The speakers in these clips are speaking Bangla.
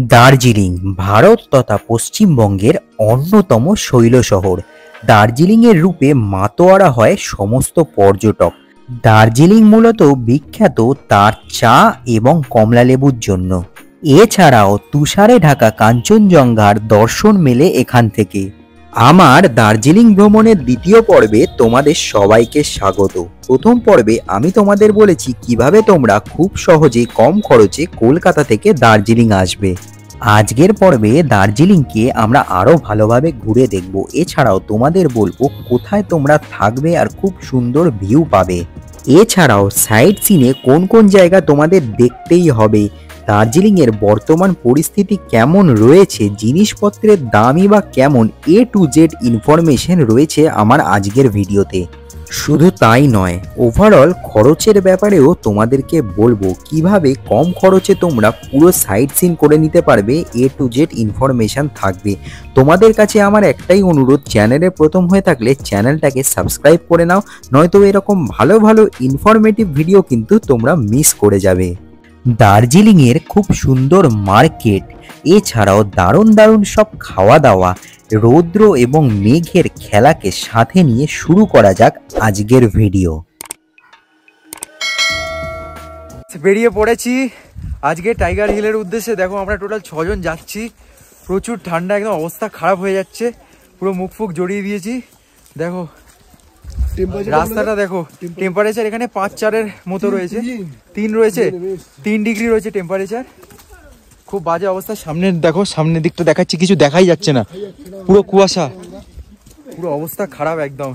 দার্জিলিং ভারত তথা পশ্চিমবঙ্গের অন্যতম শৈল শহর। দার্জিলিংয়ের রূপে মাতোয়ারা হয় সমস্ত পর্যটক। দার্জিলিং মূলত বিখ্যাত তার চা এবং কমলালেবুর জন্য। এছাড়াও তুষারে ঢাকা কাঞ্চনজঙ্ঘার দর্শন মেলে এখান থেকে। আমার দার্জিলিং ভ্রমণের দ্বিতীয় পর্বে তোমাদের সবাইকে স্বাগত। প্রথম পর্বে আমি তোমাদের বলেছি কিভাবে তোমরা খুব সহজে কম খরচে কলকাতা থেকে দার্জিলিং আসবে। আজকের পর্বে দার্জিলিংকে আমরা আরও ভালোভাবে ঘুরে দেখব। এছাড়াও তোমাদের বলবো কোথায় তোমরা থাকবে আর খুব সুন্দর ভিউ পাবে। এছাড়াও সাইট সিনে কোন কোন জায়গা তোমাদের দেখতেই হবে, দার্জিলিংয়ের বর্তমান পরিস্থিতি কেমন রয়েছে, জিনিসপত্রের দামই বা কেমন, A to Z ইনফরমেশন রয়েছে আমার আজকের ভিডিওতে। শুধু তাই নয়, ওভারঅল খরচের ব্যাপারেও তোমাদেরকে বলবো কিভাবে কম খরচে তোমরা পুরো সাইট সিন করে নিতে পারবে। A to Z ইনফরমেশন থাকবে। তোমাদের কাছে আমার একটাই অনুরোধ, চ্যানেলে প্রথম হয়ে থাকলে চ্যানেলটাকে সাবস্ক্রাইব করে নাও, নয়তো এরকম ভালো ভালো ইনফরমেটিভ ভিডিও কিন্তু তোমরা মিস করে যাবে। দার্জিলিংয়ের খুব সুন্দর মার্কেট, এছাড়াও দারুণ দারুণ সব খাওয়া দাওয়া, রৌদ্র এবং মেঘের খেলাকে সাথে নিয়ে শুরু করা যাক আজকের ভিডিও। বেরিয়ে পড়েছি আজকে টাইগার হিলের উদ্দেশ্যে। দেখো আমরা টোটাল 6 জন যাচ্ছি। প্রচুর ঠান্ডা, একদম অবস্থা খারাপ হয়ে যাচ্ছে, পুরো মুখ ফুক জড়িয়ে দিয়েছি। দেখো রাস্তাটা, দেখো টেম্পারেচার এখানে 5-4-এর মতো রয়েছে, 3 রয়েছে, 3 ডিগ্রি রয়েছে টেম্পারেচার। খুব বাজে অবস্থা। সামনে দেখো, সামনের দিকটা দেখাচ্ছি, কিছু দেখাই যাচ্ছে না, পুরো কুয়াশা, পুরো অবস্থা খারাপ একদম।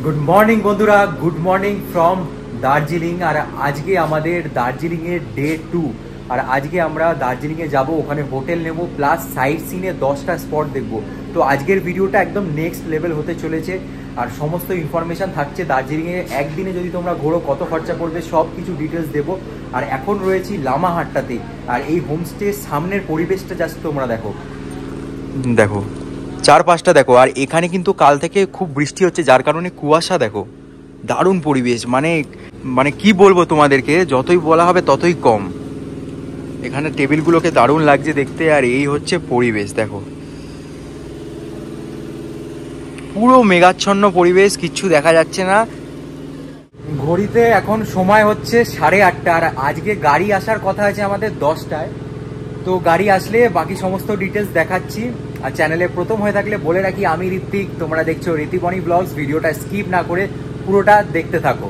গুড মর্নিং বন্ধুরা, গুড মর্নিং ফ্রম দার্জিলিং। আর আজকে আমাদের দার্জিলিংয়ের ডে 2। আর আজকে আমরা দার্জিলিংয়ে যাব, ওখানে হোটেল নেব, প্লাস সাইট সিনে 10টা স্পট দেখব। তো আজকের ভিডিওটা একদম নেক্সট লেভেল হতে চলেছে। আর সমস্ত ইনফরমেশন থাকছে দার্জিলিংয়ে একদিনে যদি তোমরা ঘোরো কত খরচা পড়বে, সব কিছু ডিটেলস দেবো। আর এখন রয়েছি লামাহাট্টাতে। আর এই হোমস্টের সামনের পরিবেশটা জাস্ট তোমরা দেখো, দেখো চারপাশটা দেখো। আর এখানে কিন্তু কাল থেকে খুব বৃষ্টি হচ্ছে, যার কারণে কুয়াশা দেখো, দারুণ পরিবেশ। মানে কি বলবো তোমাদেরকে, যতই বলা হবে ততই কম। এখানে টেবিলগুলোকে দারুণ লাগছে দেখতে। আর এই হচ্ছে পরিবেশ, দেখো পুরো মেঘাচ্ছন্ন পরিবেশ, কিচ্ছু দেখা যাচ্ছে না। ঘড়িতে এখন সময় হচ্ছে 8:30। আর আজকে গাড়ি আসার কথা আছে আমাদের 10টায়। তো গাড়ি আসলে বাকি সমস্ত ডিটেলস দেখাচ্ছি। আর চ্যানেলে প্রথম হয়ে থাকলে বলে রাখি, আমি ঋত্বিক, তোমরা দেখছো ঋতিবনি ব্লগস। ভিডিওটা স্কিপ না করে পুরোটা দেখতে থাকো।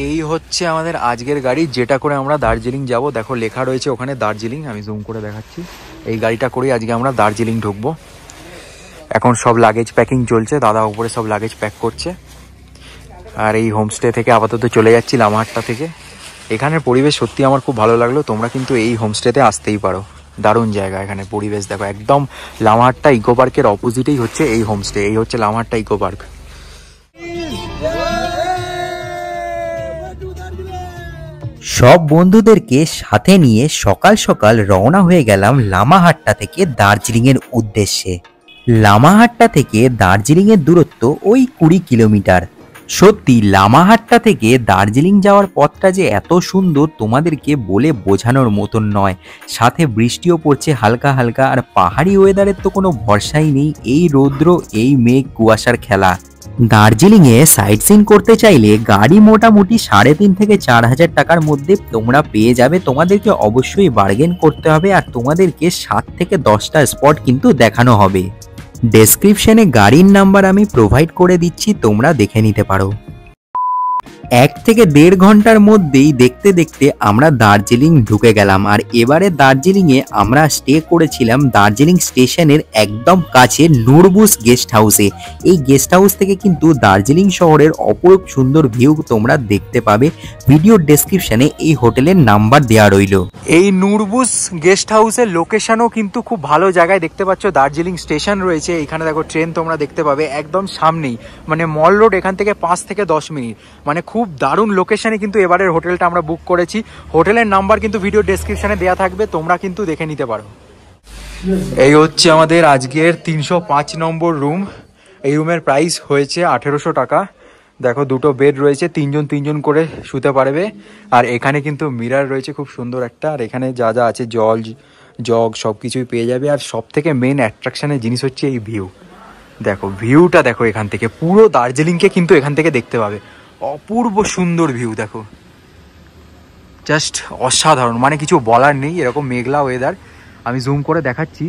এই হচ্ছে আমাদের আজকের গাড়ি, যেটা করে আমরা দার্জিলিং যাব। দেখো লেখা রয়েছে ওখানে দার্জিলিং, আমি জুম করে দেখাচ্ছি। এই গাড়িটা করেই আজকে আমরা দার্জিলিং ঢুকবো। এখন সব লাগেজ প্যাকিং চলছে, দাদা উপরে সব লাগেজ প্যাক করছে। আর এই হোমস্টে থেকে আপাতত চলে যাচ্ছি লামাহাট্টা থেকে। এখানের পরিবেশ সত্যি আমার খুব ভালো লাগলো। তোমরা কিন্তু এই হোমস্টেতে আসতেই পারো, দারুণ জায়গা। এখানে পরিবেশ দেখো, একদম লামাহাট্টা ইকো পার্কের অপোজিটেই হচ্ছে এই হোমস্টে। এই হচ্ছে লামাহাট্টা ইকো পার্ক। সব বন্ধুদেরকে সাথে নিয়ে সকাল সকাল রওনা হয়ে গেলাম লামাহাট্টা থেকে দার্জিলিংয়ের উদ্দেশ্যে। লামাহাট্টা থেকে দার্জিলিংয়ের দূরত্ব ওই 20 কিলোমিটার। সত্যি লামাহাট্টা থেকে দার্জিলিং যাওয়ার পথটা যে এত সুন্দর তোমাদেরকে বলে বোঝানোর মতন নয়। সাথে বৃষ্টিও পড়ছে হালকা হালকা। আর পাহাড়ি ওয়েদারের তো কোনো ভরসাই নেই, এই রৌদ্র, এই মেঘ, কুয়াশার খেলা। দার্জিলিংয়ে সাইট সিন করতে চাইলে গাড়ি মোটামুটি 3.5 থেকে 4,000 টাকার মধ্যে তোমরা পেয়ে যাবে। তোমাদেরকে অবশ্যই বার্গেন করতে হবে। আর তোমাদেরকে 7 থেকে 10টা স্পট কিন্তু দেখানো হবে। ডেসক্রিপশনে গাড়ির নাম্বার আমি প্রোভাইড করে দিচ্ছি, তোমরা দেখে নিতে পারো। 1 থেকে 1.5 ঘন্টার মধ্যেই দেখতে দেখতে আমরা দার্জিলিং ঢুকে গেলাম। আর এবারে দার্জিলিংয়ে আমরা স্টে করেছিলাম দার্জিলিং স্টেশনের একদম কাছে নুরবুস গেস্ট হাউসে। এই গেস্ট হাউস থেকে কিন্তু দার্জিলিং শহরের অপরূপ সুন্দর ভিউ তোমরা দেখতে পাবে। ভিডিওর ডেসক্রিপশনে এই হোটেলের নাম্বার দেওয়া রইল। এই নুরবুস গেস্ট হাউসের লোকেশনও কিন্তু খুব ভালো জায়গায়। দেখতে পাচ্ছ দার্জিলিং স্টেশন রয়েছে এখানে, দেখো ট্রেন তোমরা দেখতে পাবে একদম সামনেই, মানে মল রোড এখান থেকে 5 থেকে 10 মিনিট। মানে খুব দারুণ লোকেশনে কিন্তু এবারের হোটেলটা আমরা বুক করেছি। হোটেলের নাম্বার কিন্তু ভিডিও ডেসক্রিপশনে দেওয়া থাকবে, তোমরা কিন্তু দেখে নিতে পারো। এই হচ্ছে আমাদের আজকের 305 নম্বর রুম। এই রুমের প্রাইস হয়েছে 1800 টাকা। দেখো দুটো বেড রয়েছে, তিনজন তিনজন করে শুতে পারবে। আর এখানে কিন্তু মিরার রয়েছে খুব সুন্দর একটা, আর এখানে যা যা আছে জল জগ সব কিছুই পেয়ে যাবে। আর সব থেকে মেন অ্যাট্রাকশনের জিনিস হচ্ছে এই ভিউ। দেখো ভিউটা দেখো, এখান থেকে পুরো দার্জিলিংকে কিন্তু এখান থেকে দেখতে পাবে। অপূর্ব সুন্দর ভিউ দেখো, জাস্ট অসাধারণ, মানে কিছু বলার নেই। এরকম মেঘলা ওয়েদার, আমি জুম করে দেখাচ্ছি,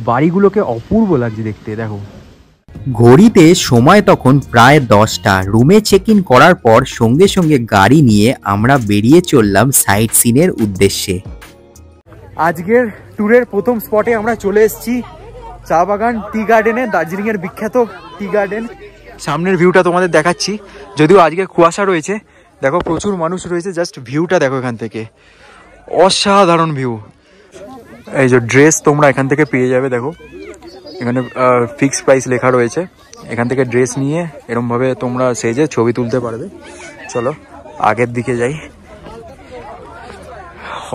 বাড়িগুলোকে অপূর্ব লাগছে দেখতে। দেখো ঘড়িতে সময় তখন প্রায় 10টা। রুমে চেক ইন করার পর সঙ্গে সঙ্গে গাড়ি নিয়ে আমরা বেরিয়ে চললাম সাইট সিনের উদ্দেশ্যে। আজকের ট্যুরের প্রথম স্পটে আমরা চলে এসেছি, চা বাগান টি গার্ডেনে, দার্জিলিংয়ের বিখ্যাত টি গার্ডেন। সামনের ভিউটা তোমাদের দেখাচ্ছি, যদিও আজকে কুয়াশা রয়েছে। দেখো প্রচুর মানুষ রয়েছে, জাস্ট ভিউটা দেখো এখান থেকে, অসাধারণ ভিউ। এই যে ড্রেস তোমরা এখান থেকে পেয়ে যাবে, দেখো এখানে ফিক্স প্রাইস লেখা রয়েছে। এখান থেকে ড্রেস নিয়ে এরমভাবে তোমরা সেজে ছবি তুলতে পারবে। চলো আগের দিকে যাই।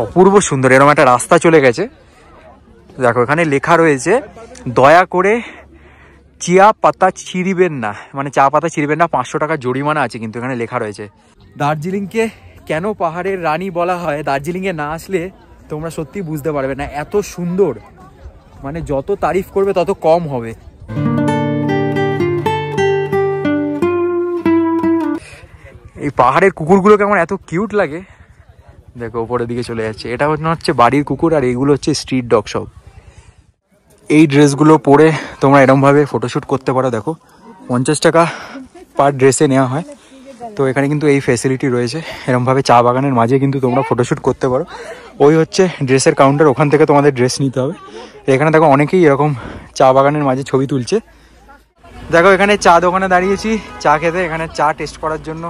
অপূর্ব সুন্দর, এরকম একটা রাস্তা চলে গেছে। দেখো এখানে লেখা রয়েছে, দয়া করে চিয়া পাতা ছিঁড়িবেন না, মানে চা পাতা ছিঁড়িবেন না, 500 টাকা জরিমানা আছে কিন্তু এখানে লেখা রয়েছে। দার্জিলিংকে কেন পাহাড়ের রানী বলা হয়, দার্জিলিংয়ে না আসলে তোমরা সত্যি বুঝতে পারবে না, এত সুন্দর, মানে যত তারিফ করবে তত কম হবে। এই পাহাড়ের কুকুরগুলোকে আমার এত কিউট লাগে। দেখো উপরের দিকে চলে যাচ্ছে, এটা হচ্ছে বাড়ির কুকুর, আর এইগুলো হচ্ছে স্ট্রিট ডগ সব। এই ড্রেসগুলো পরে তোমরা এরমভাবে ফটোশ্যুট করতে পারো। দেখো 50 টাকা পার ড্রেসে নেওয়া হয়। তো এখানে কিন্তু এই ফ্যাসিলিটি রয়েছে, এরমভাবে চা বাগানের মাঝে কিন্তু তোমরা ফটোশ্যুট করতে পারো। ওই হচ্ছে ড্রেসের কাউন্টার, ওখান থেকে তোমাদের ড্রেস নিতে হবে। এখানে দেখো অনেকেই এরকম চা বাগানের মাঝে ছবি তুলছে। দেখো এখানে চা দোকানে দাঁড়িয়েছি চা খেতে, এখানে চা টেস্ট করার জন্য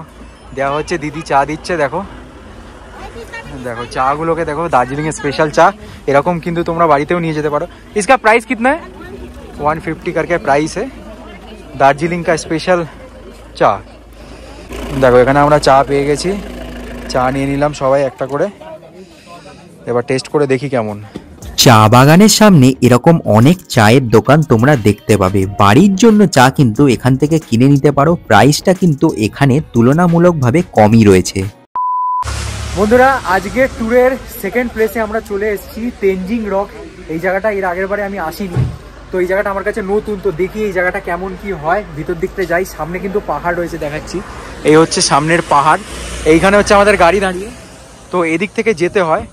দেওয়া হচ্ছে, দিদি চা দিচ্ছে। দেখো দেখো চাগুলোকে দেখো, দার্জিলিংয়ের স্পেশাল চা, এরকম কিন্তু তোমরা বাড়িতেও নিয়ে যেতে পারো। इसका प्राइस कितना है? 150 करके प्राइस है दार्जिलिंग का स्पेशल চা। দেখো এখানে আমরা চা পেয়ে গেছি, চা নিয়ে নিলাম সবাই একটা করে, এবার টেস্ট করে দেখি কেমন। চা বাগানের সামনে এরকম অনেক চায়ের দোকান তোমরা দেখতে পাবে। বাড়ির জন্য চা কিন্তু এখান থেকে কিনে নিতে পারো, প্রাইসটা কিন্তু এখানে তুলনামূলকভাবে কমই রয়েছে। বন্ধুরা আজকের ট্যুরের সেকেন্ড প্লেসে আমরা চলে এসেছি, তেনজিং রক। এই জায়গাটা এর আগের বারে আমি আসিনি, তো এই জায়গাটা আমার কাছে নতুন। তো দেখি এই জায়গাটা কেমন কি হয়, ভিতর দিকতে যাই। সামনে কিন্তু পাহাড় রয়েছে, দেখাচ্ছি। এই হচ্ছে সামনের পাহাড়, এইখানে হচ্ছে আমাদের গাড়ি দাঁড়িয়ে। তো এদিক থেকে যেতে হয়,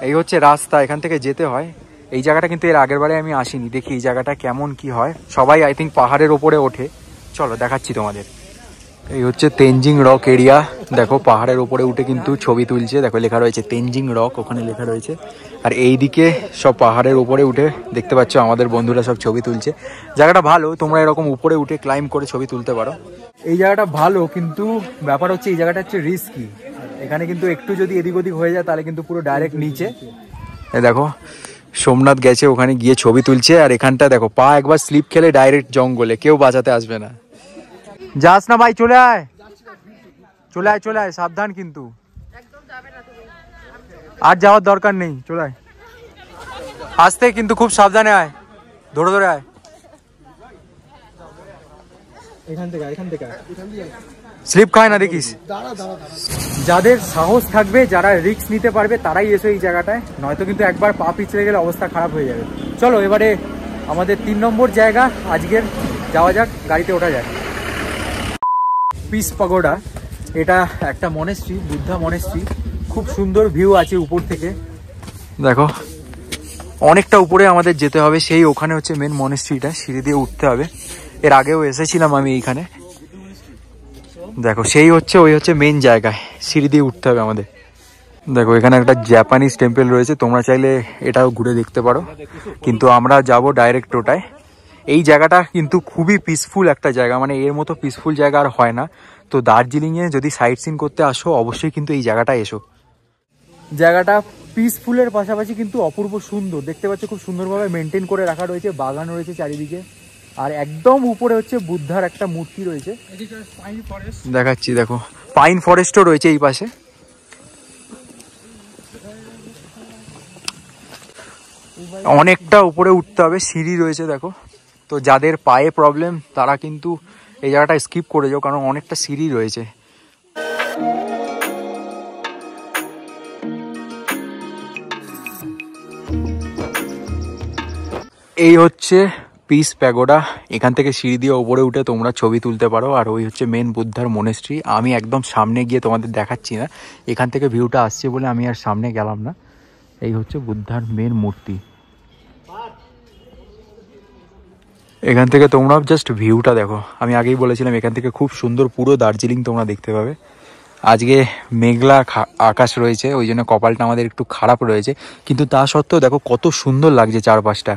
এই হচ্ছে রাস্তা, এখান থেকে যেতে হয়। এই জায়গাটা কিন্তু এর আগের বারে আমি আসিনি, দেখি এই জায়গাটা কেমন কি হয়। সবাই আই থিঙ্ক পাহাড়ের ওপরে ওঠে, চলো দেখাচ্ছি তোমাদের। এই হচ্ছে তেনজিং রক এরিয়া, দেখো পাহাড়ের উপরে উঠে কিন্তু ছবি তুলছে। দেখো লেখা রয়েছে তেনজিং রক, ওখানে লেখা রয়েছে। আর এইদিকে সব পাহাড়ের উপরে উঠে দেখতে পাচ্ছ আমাদের বন্ধুরা সব ছবি তুলছে। জায়গাটা ভালো, তোমরা এরকম উপরে উঠে ক্লাইম্ব করে ছবি তুলতে পারো। এই জায়গাটা ভালো, কিন্তু ব্যাপার হচ্ছে এই জায়গাটা হচ্ছে রিস্কি। এখানে কিন্তু একটু যদি এদিক ওদিক হয়ে যায় তাহলে কিন্তু পুরো ডাইরেক্ট নিচে। দেখো সোমনাথ গেছে, ওখানে গিয়ে ছবি তুলছে। আর এখানটা দেখো পা একবার স্লিপ খেলে ডাইরেক্ট জঙ্গলে, কেউ বাঁচাতে আসবে না। যাস না ভাই, চলে আয় চলে আয় চলে আয়, সাবধান কিন্তু, আর যাওয়ার দরকার নেই, চলে আয় আসতে, কিন্তু খুব সাবধানে আয়, ধরে ধরে আয়। স্লিপ খায় না দেখিস। যাদের সাহস থাকবে, যারা রিস্ক নিতে পারবে, তারাই এসো এই জায়গাটায়, নয়তো কিন্তু একবার পা পিছলে গেলে অবস্থা খারাপ হয়ে যাবে। চলো এবারে আমাদের 3 নম্বর জায়গা আজকের, যাওয়া যাক, গাড়িতে ওঠা যায়। পিস পাগোডা, এটা একটা মনেস্ট্রি, বুদ্ধা মনেস্ট্রি, খুব সুন্দর ভিউ আছে উপর থেকে। দেখো অনেকটা উপরে আমাদের যেতে হবে, সেই ওখানে হচ্ছে মেন মনেস্ট্রিটা, সিঁড়ি দিয়ে উঠতে হবে। এর আগেও এসেছিলাম আমি এইখানে। দেখো সেই হচ্ছে, ওই হচ্ছে মেন জায়গায়, সিঁড়ি দিয়ে উঠতে হবে আমাদের। দেখো এখানে একটা জাপানিজ টেম্পল রয়েছে, তোমরা চাইলে এটাও ঘুরে দেখতে পারো, কিন্তু আমরা যাব ডাইরেক্ট ওটায়। এই জায়গাটা কিন্তু খুবই পিসফুল একটা জায়গা, মানে এর মতো পিসফুল জায়গা আর হয় না। তো দার্জিলিংয়ে যদি সাইট সিন করতে আসো, অবশ্যই কিন্তু এই জায়গাটা এসো। জায়গাটা পিসফুলের পাশাপাশি কিন্তু অপূর্ব সুন্দর, দেখতে পাচ্ছ খুব সুন্দরভাবে মেনটেন করে রাখা রয়েছে, বাগান রয়েছে চারিদিকে। আর একদম উপরে হচ্ছে বুদ্ধার একটা মূর্তি রয়েছে, দেখাচ্ছি। দেখো পাইন ফরেস্টও রয়েছে এই পাশে। অনেকটা উপরে উঠতে হবে, সিঁড়ি রয়েছে দেখো। তো যাদের পায়ে প্রবলেম তারা কিন্তু এই জায়গাটা স্কিপ করে যাও, কারণ অনেকটা সিঁড়ি রয়েছে। এই হচ্ছে পিস প্যাগোডা। এখান থেকে সিঁড়ি দিয়ে ওপরে উঠে তোমরা ছবি তুলতে পারো। আর ওই হচ্ছে মেন বুদ্ধার মনেস্ট্রি। আমি একদম সামনে গিয়ে তোমাদের দেখাচ্ছি না, এখান থেকে ভিউটা আসছে বলে আমি আর সামনে গেলাম না। এই হচ্ছে বুদ্ধার মেন মূর্তি। এখান থেকে তোমরা জাস্ট ভিউটা দেখো। আমি আগেই বলেছিলাম এখান থেকে খুব সুন্দর পুরো দার্জিলিং তোমরা দেখতে পাবে। আজকে মেঘলা আকাশ রয়েছে, ওই জন্য কপালটা আমাদের একটু খারাপ রয়েছে, কিন্তু তা সত্ত্বেও দেখো কত সুন্দর লাগছে চারপাশটা।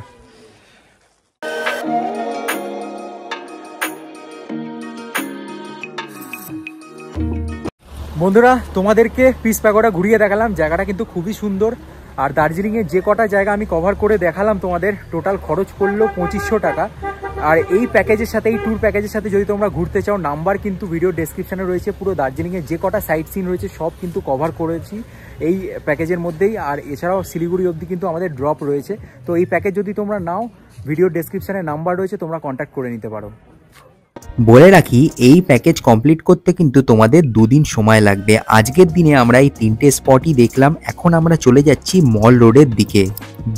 বন্ধুরা, তোমাদেরকে পিস প্যাগোডা ঘুরিয়ে দেখালাম। জায়গাটা কিন্তু খুবই সুন্দর। আর দার্জিলিংয়ের যে কটা জায়গা আমি কভার করে দেখালাম তোমাদের, টোটাল খরচ পড়লো 2500 টাকা। আর এই প্যাকেজের সাথে, এই ট্যুর প্যাকেজের সাথে যদি তোমরা ঘুরতে চাও, নাম্বার কিন্তু ভিডিও ডেসক্রিপশানে রয়েছে। পুরো দার্জিলিংয়ের যে কটা সাইট সিন রয়েছে সব কিন্তু কভার করেছি এই প্যাকেজের মধ্যেই। আর এছাড়াও শিলিগুড়ি অবধি কিন্তু আমাদের ড্রপ রয়েছে। তো এই প্যাকেজ যদি তোমরা নাও, ভিডিও ডেসক্রিপশানে নাম্বার রয়েছে, তোমরা কন্ট্যাক্ট করে নিতে পারো। বলে রাখি, এই প্যাকেজ কমপ্লিট করতে কিন্তু তোমাদের 2 দিন সময় লাগবে। আজকের দিনে আমরা এই 3টে স্পটই দেখলাম। এখন আমরা চলে যাচ্ছি মল রোডের দিকে।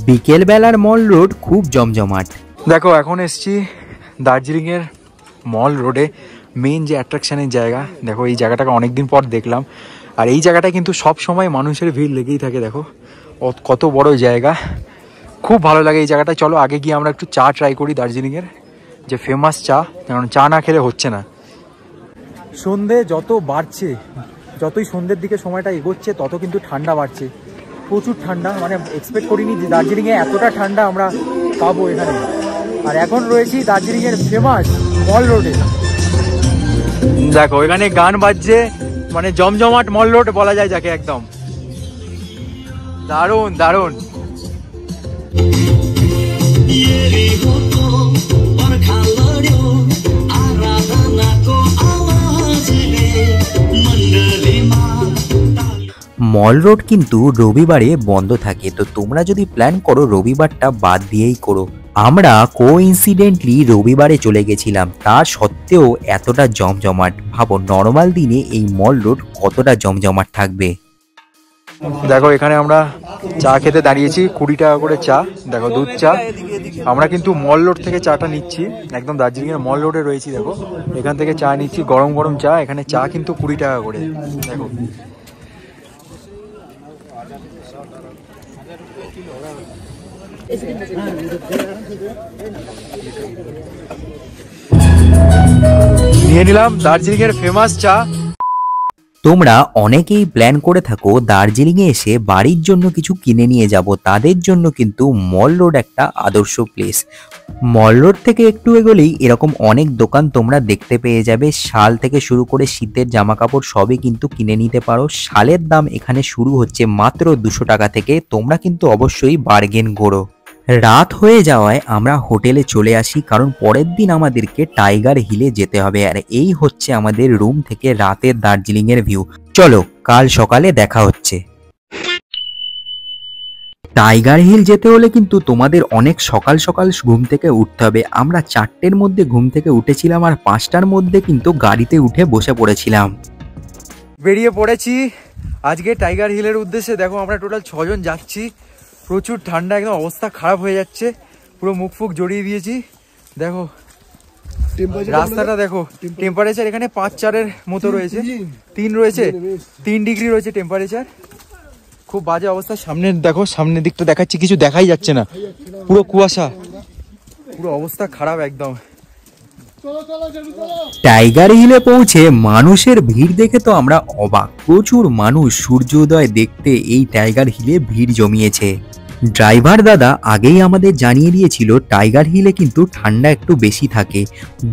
বিকেলবেলার মল রোড খুব জমজমাট। দেখো, এখন এসছি দার্জিলিংয়ের মল রোডে, মেন যে অ্যাট্রাকশানের জায়গা। দেখো, এই জায়গাটাকে অনেকদিন পর দেখলাম। আর এই জায়গাটা কিন্তু সব সময় মানুষের ভিড় লেগেই থাকে। দেখো কত বড় জায়গা, খুব ভালো লাগে এই জায়গাটা। চলো আগে গিয়ে আমরা একটু চা ট্রাই করি দার্জিলিংয়ের যে ফেমাস চা, কারণ চা না খেলে হচ্ছে না। সন্ধে যত বাড়ছে, যতই সন্ধ্যের দিকে সময়টা এগোচ্ছে, তত কিন্তু ঠান্ডা বাড়ছে। প্রচুর ঠান্ডা, মানে এক্সপেক্ট করিনি যে দার্জিলিংয়ে এতটা ঠান্ডা আমরা পাবো এখানে। আর এখন রয়েছি দার্জিলিংয়ের ফেমাস মল রোডে। দেখো এখানে গান বাজছে, মানে জমজমাট মল রোড বলা যায় যাকে, একদম দারুণ দারুণ। মল রোড কিন্তু রবিবারে বন্ধ থাকে, তো তোমরা যদি প্ল্যান করো রবিবারটা বাদ দিয়েই করো। আমরা কোইন্সিডেন্টলি রবিবারে চলে গেছিলাম, তা সত্ত্বেও এতটা জমজমাট। ভাবো নর্মাল দিনে এই মল রোড কতটা জমজমাট থাকবে। দেখো এখানে আমরা চা খেতে দাঁড়িয়েছি, 20 টাকা করে চা। দেখো দুধ চা। আমরা কিন্তু মল রোড থেকে চাটা নিচ্ছি, একদম দার্জিলিংয়ের মল রোডে রয়েছি। দেখো এখান থেকে চা নিচ্ছি, গরম গরম চা। এখানে চা কিন্তু 20 টাকা করে। দেখো নিয়ে নিলাম দার্জিলিংয়ের ফেমাস চা। তোমরা অনেকেই প্ল্যান করে থাকো দার্জিলিংয়ে এসে বাড়ির জন্য কিছু কিনে নিয়ে যাব, তাদের জন্য কিন্তু মল রোড একটা আদর্শ প্লেস। মল রোড থেকে একটু এগোলেই এরকম অনেক দোকান তোমরা দেখতে পেয়ে যাবে। শাল থেকে শুরু করে শীতের জামা কাপড় সবই কিন্তু কিনে নিতে পারো। শালের দাম এখানে শুরু হচ্ছে মাত্র 200 টাকা থেকে। তোমরা কিন্তু অবশ্যই বার্গেন করো। রাত হয়ে যাওয়ায় আমরা হোটেলে চলে আসি, কারণ পরের দিন আমাদেরকে টাইগার হিলে যেতে হবে। আর এই হচ্ছে আমাদের রুম থেকে রাতের দার্জিলিংয়ের ভিউ। চলো কাল সকালে দেখা হচ্ছে। টাইগার হিল যেতে হলে কিন্তু তোমাদের অনেক সকাল সকাল ঘুম থেকে উঠতে হবে। আমরা 4টের মধ্যে ঘুম থেকে উঠেছিলাম, আর 5টার মধ্যে কিন্তু গাড়িতে উঠে বসে পড়েছিলাম। বেরিয়ে পড়েছি আজকে টাইগার হিলের উদ্দেশ্যে। দেখো আমরা টোটাল 6 জন যাচ্ছি। প্রচুর ঠান্ডা, একদম অবস্থা খারাপ হয়ে যাচ্ছে, পুরো মুখ ফুক জড়িয়ে দিয়েছি। দেখো রাস্তাটা দেখো, টেম্পারেচার এখানে 5-4-এর মতো রয়েছে, 3 রয়েছে, 3 ডিগ্রি রয়েছে টেম্পারেচার। খুব বাজে অবস্থা। সামনের দেখো, সামনের দিকটা দেখাচ্ছি, কিছু দেখাই যাচ্ছে না, পুরো কুয়াশা, পুরো অবস্থা খারাপ একদম। টাইগার হিলে পৌঁছে মানুষের ভিড় দেখে তো আমরা অবাক। প্রচুর মানুষ সূর্যোদয় দেখতে এই টাইগার হিলে ভিড় জমিয়েছে। ড্রাইভার দাদা আগেই আমাদের জানিয়ে দিয়েছিল টাইগার হিলে কিন্তু ঠান্ডা একটু বেশি থাকে।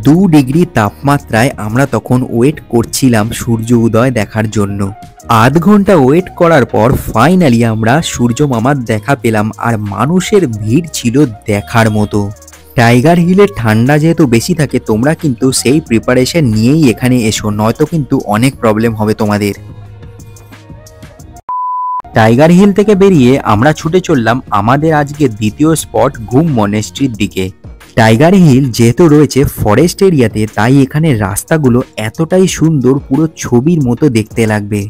2 ডিগ্রি তাপমাত্রায় আমরা তখন ওয়েট করছিলাম সূর্য উদয় দেখার জন্য। আধ ঘন্টা ওয়েট করার পর ফাইনালি আমরা সূর্য মামার দেখা পেলাম। আর মানুষের ভিড় ছিল দেখার মতো। টাইগার হিলের ঠান্ডা যেহেতু বেশি থাকে, তোমরা কিন্তু সেই প্রিপারেশন নিয়েই এখানে এসো, নয়তো কিন্তু অনেক প্রবলেম হবে তোমাদের। টাইগার হিল থেকে বেরিয়ে আমরা ছুটে চললাম আমাদের আজকে দ্বিতীয় স্পট ঘুম মনেস্ট্রির দিকে। টাইগার হিল যেহেতু রয়েছে ফরেস্ট এরিয়াতে, তাই এখানে রাস্তাগুলো এতটাই সুন্দর, পুরো ছবির মতো দেখতে লাগবে।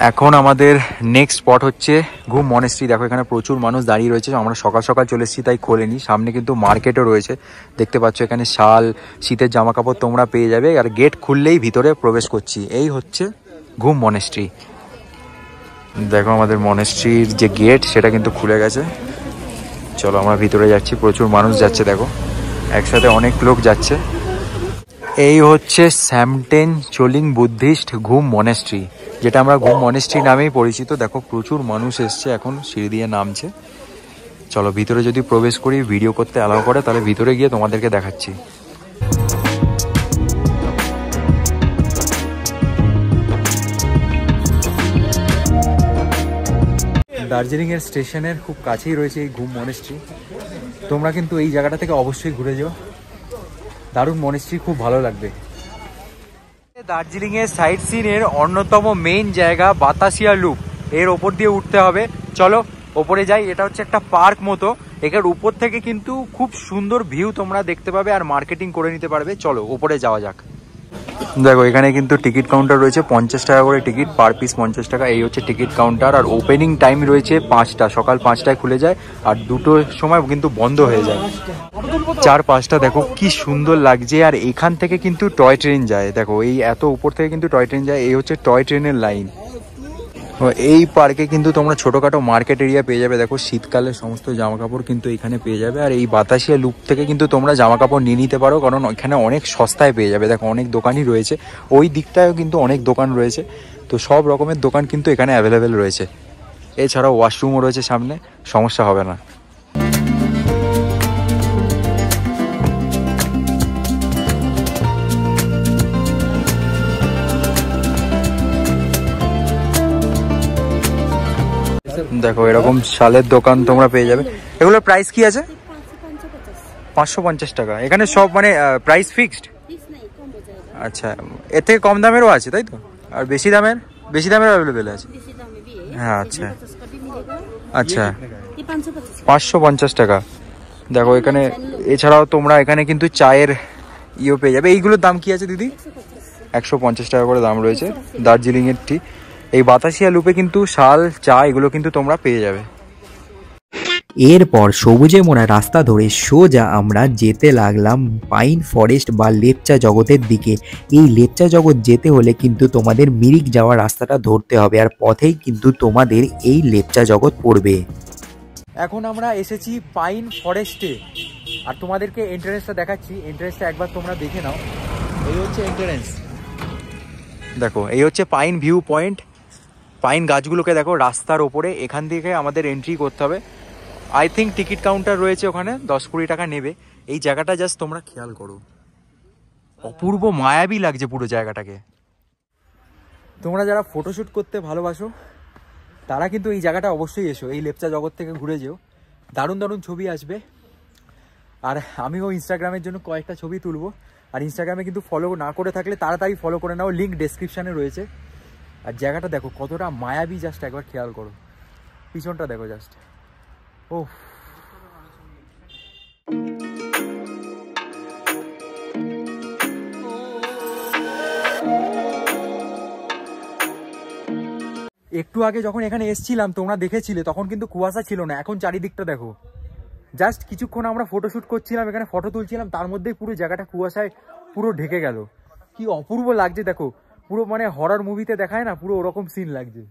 এখন আমাদের নেক্সট স্পট হচ্ছে ঘুম মনেস্ট্রি। দেখো এখানে প্রচুর মানুষ দাঁড়িয়ে রয়েছে, আমরা সকাল সকাল চলে এসেছি তাই খোলেনি। সামনে কিন্তু মার্কেটও রয়েছে, দেখতে পাচ্ছ এখানে শাল, শীতের জামা কাপড় তোমরা পেয়ে যাবে। আর গেট খুললেই ভিতরে প্রবেশ করছি। এই হচ্ছে ঘুম মনেস্ট্রি। দেখো আমাদের মনেস্ট্রির যে গেট সেটা কিন্তু খুলে গেছে। চলো আমরা ভিতরে যাচ্ছি, প্রচুর মানুষ যাচ্ছে, দেখো একসাথে অনেক লোক যাচ্ছে। এই হচ্ছে স্যামটেন চোলিং বুদ্ধিস্ট ঘুম মনেস্ট্রি, যেটা আমরা ঘুম মনেস্ট্রি নামেই পরিচিত। দেখো প্রচুর মানুষ এসছে, এখন সিঁড়ি দিয়ে নামছে। চলো ভিতরে যদি প্রবেশ করি, ভিডিও করতে অ্যালাউ করে, তাহলে ভিতরে গিয়ে তোমাদেরকে দেখাচ্ছি। দার্জিলিং এর স্টেশনের খুব কাছেই রয়েছে এই ঘুম মনেস্ট্রি। তোমরা কিন্তু এই জায়গাটা থেকে অবশ্যই ঘুরে যাও, দারুণ মনেস্ট্রি, খুব ভালো লাগবে। দার্জিলিং এর সাইট সিনের অন্যতম মেইন জায়গা বাতাসিয়া লুপ, এর ওপর দিয়ে উঠতে হবে। চলো ওপরে যাই। এটা হচ্ছে একটা পার্ক মতো, এখানে উপর থেকে কিন্তু খুব সুন্দর ভিউ তোমরা দেখতে পাবে আর মার্কেটিং করে নিতে পারবে। চলো ওপরে যাওয়া যাক। দেখো এখানে কিন্তু টিকিট কাউন্টার রয়েছে, 50 টাকা করে টিকিট, পার পিস 50 টাকা। এই হচ্ছে টিকিট কাউন্টার। আর ওপেনিং টাইম রয়েছে 5টা, সকাল 5টায় খুলে যায় আর 2টোর সময় কিন্তু বন্ধ হয়ে যায়। 4-5টা দেখো কি সুন্দর লাগছে। আর এখান থেকে কিন্তু টয় ট্রেন যায়, দেখো এই এত উপর থেকে কিন্তু টয় ট্রেন যায়। এই হচ্ছে টয় ট্রেনের লাইন। এই পার্কে কিন্তু তোমরা ছোটখাটো মার্কেট এরিয়া পেয়ে যাবে। দেখো শীতকালের সমস্ত জামা কাপড় কিন্তু এখানে পেয়ে যাবে। আর এই বাতাসিয়া লুপ থেকে কিন্তু তোমরা জামা কাপড় নিয়ে নিতে পারো, কারণ এখানে অনেক সস্তায় পেয়ে যাবে। দেখো অনেক দোকানই রয়েছে, ওই দিকটায়ও কিন্তু অনেক দোকান রয়েছে। তো সব রকমের দোকান কিন্তু এখানে অ্যাভেলেবেল রয়েছে। এছাড়াও ওয়াশরুমও রয়েছে সামনে, সমস্যা হবে না। দেখো এরকম শালের দোকান তোমরা পেয়ে যাবে। এগুলোর প্রাইস কি আছে? 550 টাকা। এখানে সব মানে প্রাইস ফিক্সড? আচ্ছা, এর থেকে কম দামেরও আছে তাই তো? আর বেশি দামের অ্যাভেলেবেল আছে? হ্যাঁ আচ্ছা আচ্ছা, 550 টাকা। দেখো এখানে এছাড়াও তোমরা এখানে কিন্তু চায়ের ইয়েও পেয়ে যাবে। এইগুলোর দাম কি আছে দিদি? 150 টাকা করে দাম রয়েছে দার্জিলিংয়ের টি। এই বাতাসিয়া লুপে কিন্তু শাল, চা এগুলো কিন্তু তোমরা পেয়ে যাবে। এরপর সবুজে মোড়া রাস্তা ধরে সোজা আমরা যেতে লাগলাম পাইন ফরেস্ট বা লেপচা জগতের দিকে। এই লেপচা জগৎ যেতে হলে কিন্তু তোমাদের মিরিক যাওয়ার রাস্তাটা ধরতে হবে, আর পথেই কিন্তু তোমাদের এই লেপচা জগৎ পড়বে। এখন আমরা এসেছি পাইন ফরেস্টে, আর তোমাদেরকে এন্ট্রান্সটা দেখাচ্ছি। এন্ট্রান্সটা একবার তোমরা দেখে নাও। এই হচ্ছে এন্ট্রান্স। দেখো এই হচ্ছে পাইন ভিউ পয়েন্ট। পাইন গাছগুলোকে দেখো রাস্তার ওপরে, এখান থেকে আমাদের এন্ট্রি করতে হবে। আই থিঙ্ক টিকিট কাউন্টার রয়েছে ওখানে, 10-20 টাকা নেবে। এই জায়গাটা জাস্ট তোমরা খেয়াল করো, অপূর্ব মায়াবী লাগছে পুরো জায়গাটাকে। তোমরা যারা ফটোশ্যুট করতে ভালোবাসো তারা কিন্তু এই জায়গাটা অবশ্যই এসো, এই লেপচা জগৎ থেকে ঘুরে যেও, দারুণ দারুণ ছবি আসবে। আর আমিও ইনস্টাগ্রামের জন্য কয়েকটা ছবি তুলবো। আর ইনস্টাগ্রামে কিন্তু ফলো না করে থাকলে তাড়াতাড়ি ফলো করে নাও, লিঙ্ক ডেসক্রিপশানে রয়েছে। আর জায়গাটা দেখো কতটা মায়াবী, জাস্ট একবার খেয়াল করো, পিছনটা দেখো জাস্ট। ও একটু আগে যখন এখানে এসছিলাম তোমরা দেখেছিলে, তখন কিন্তু কুয়াশা ছিল না। এখন চারিদিকটা দেখো, জাস্ট কিছুক্ষণ আমরা ফটোশ্যুট করছিলাম, এখানে ফটো তুলছিলাম, তার মধ্যেই পুরো জায়গাটা কুয়াশায় পুরো ঢেকে গেল। কি অপূর্ব লাগছে দেখো, পুরো মানে হরর মুভিতে দেখায় না, পুরো ওরকম সিন লাগছে।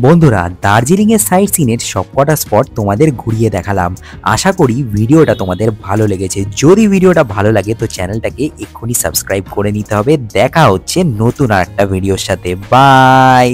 বন্ধুরা, দার্জিলিংয়ের সাইট সিনের সবকটা স্পট তোমাদের ঘুরিয়ে দেখালাম। আশা করি ভিডিওটা তোমাদের ভালো লেগেছে। যদি ভিডিওটা ভালো লাগে তো চ্যানেলটাকে এক্ষুনি সাবস্ক্রাইব করে নিতে হবে। দেখা হচ্ছে নতুন আরেকটা ভিডিওর সাথে। বাই।